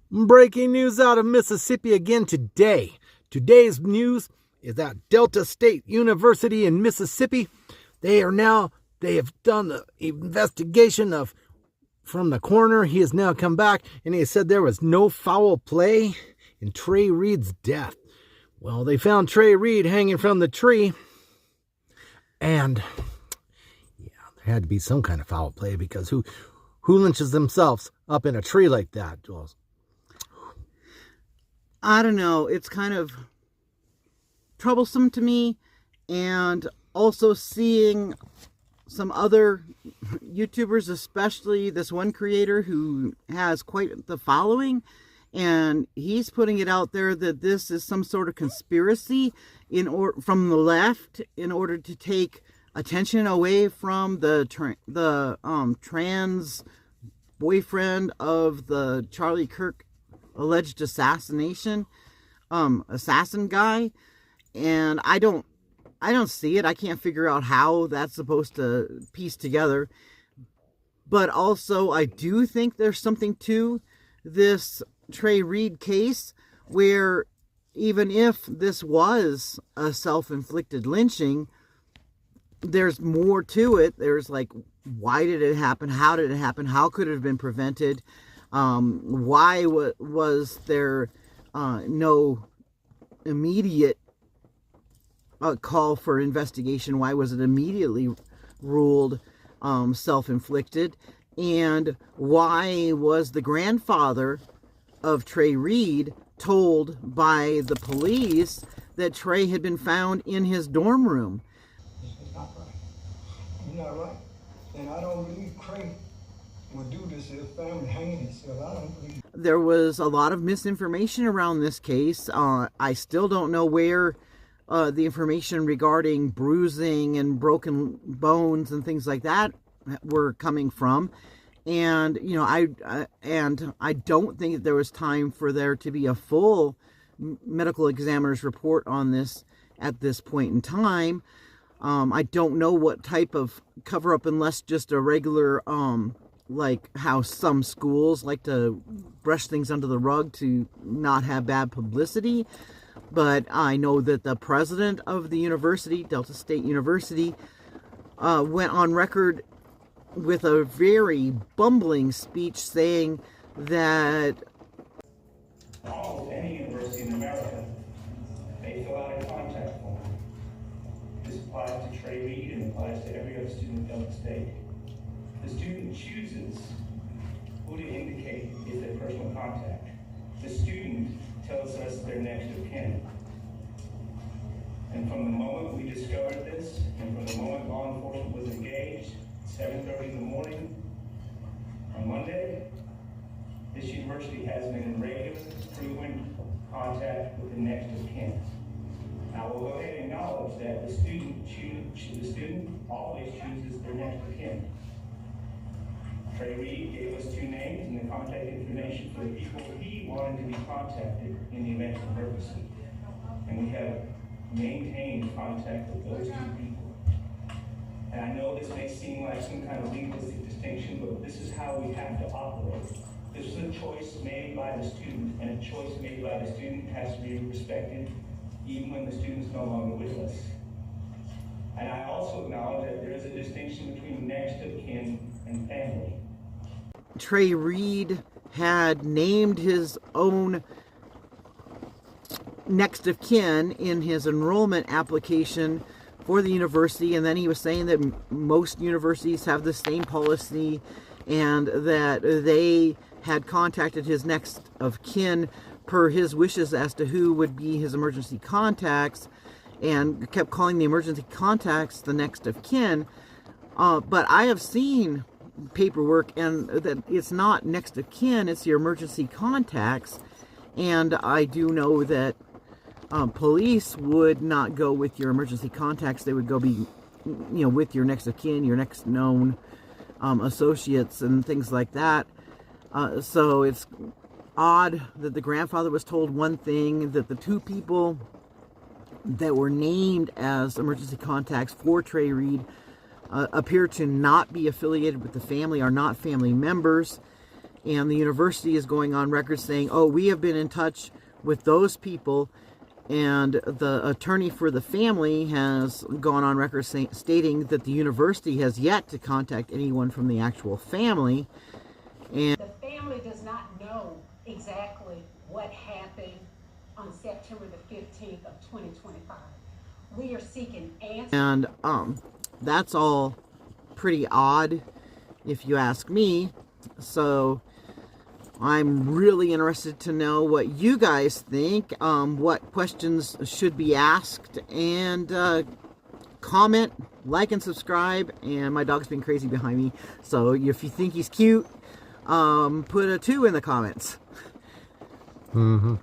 Breaking news out of Mississippi again today. Today's news is that Delta State University in Mississippi, they have done the investigation from the coroner. He has now come back and he said there was no foul play in Trey Reed's death. Well, they found Trey Reed hanging from the tree, and yeah, there had to be some kind of foul play, because who lynches themselves up in a tree like that, Jules? I don't know. It's kind of troublesome to me, and also seeing some other YouTubers, especially this one creator who has quite the following, and he's putting it out there that this is some sort of conspiracy from the left in order to take attention away from the trans boyfriend of the Charlie Kirk alleged assassin guy. And I don't see it. I can't figure out how that's supposed to piece together. But also, I do think there's something to this Trey Reed case, where even if this was a self-inflicted lynching, there's more to it. There's like, why did it happen? How did it happen? How could it have been prevented? Why was there no immediate call for investigation? Why was it immediately ruled self-inflicted? And why was the grandfather of Trey Reed told by the police that Trey had been found in his dorm room? It's not right. You're not right. And I don't believe Trey would do this if family hanging himself. I don't believe. There was a lot of misinformation around this case. I still don't know where the information regarding bruising and broken bones and things like that were coming from. And, you know, I don't think that there was time for there to be a full medical examiner's report on this at this point in time. I don't know what type of cover-up, unless just a regular, like how some schools like to brush things under the rug to not have bad publicity. But I know that the president of the university, Delta State University, went on record with a very bumbling speech saying that almost any university in America, they fill out a contact form. This applies to Trey Reed and applies to every other student at Delta State. The student chooses who to indicate is their personal contact. The student tells us their next of kin. And from the moment we discovered this, and from the moment law enforcement was engaged, 7:30 in the morning on Monday, this university has been in regular, frequent contact with the next of kin. Now we'll go ahead and acknowledge that the student always chooses their next of kin. Trey Reed gave us two names and the contact information for the people he wanted to be contacted in the event of emergency. And we have maintained contact with those two people. And I know this may seem like some kind of legalistic distinction, but this is how we have to operate. This is a choice made by the student, and a choice made by the student has to be respected even when the student's no longer with us. And I also acknowledge that there is a distinction between next of kin and family. Trey Reed had named his own next of kin in his enrollment application for the university, and then he was saying that most universities have the same policy, and that they had contacted his next of kin per his wishes as to who would be his emergency contacts, and kept calling the emergency contacts the next of kin. But I have seen paperwork, and that it's not next of kin, it's your emergency contacts. And I do know that police would not go with your emergency contacts. They would go with your next of kin, your next known associates and things like that. So it's odd that the grandfather was told one thing, that the two people that were named as emergency contacts for Trey Reed appear to not be affiliated with the family, are not family members. and the university is going on record saying, oh, we have been in touch with those people, and the attorney for the family has gone on record stating that the university has yet to contact anyone from the actual family. And the family does not know exactly what happened on September the 15th of 2025. We are seeking answers. And that's all pretty odd, if you ask me. So I'm really interested to know what you guys think, what questions should be asked, and comment, like, and subscribe. And my dog's being crazy behind me, so if you think he's cute, put a 2 in the comments. Mm-hmm.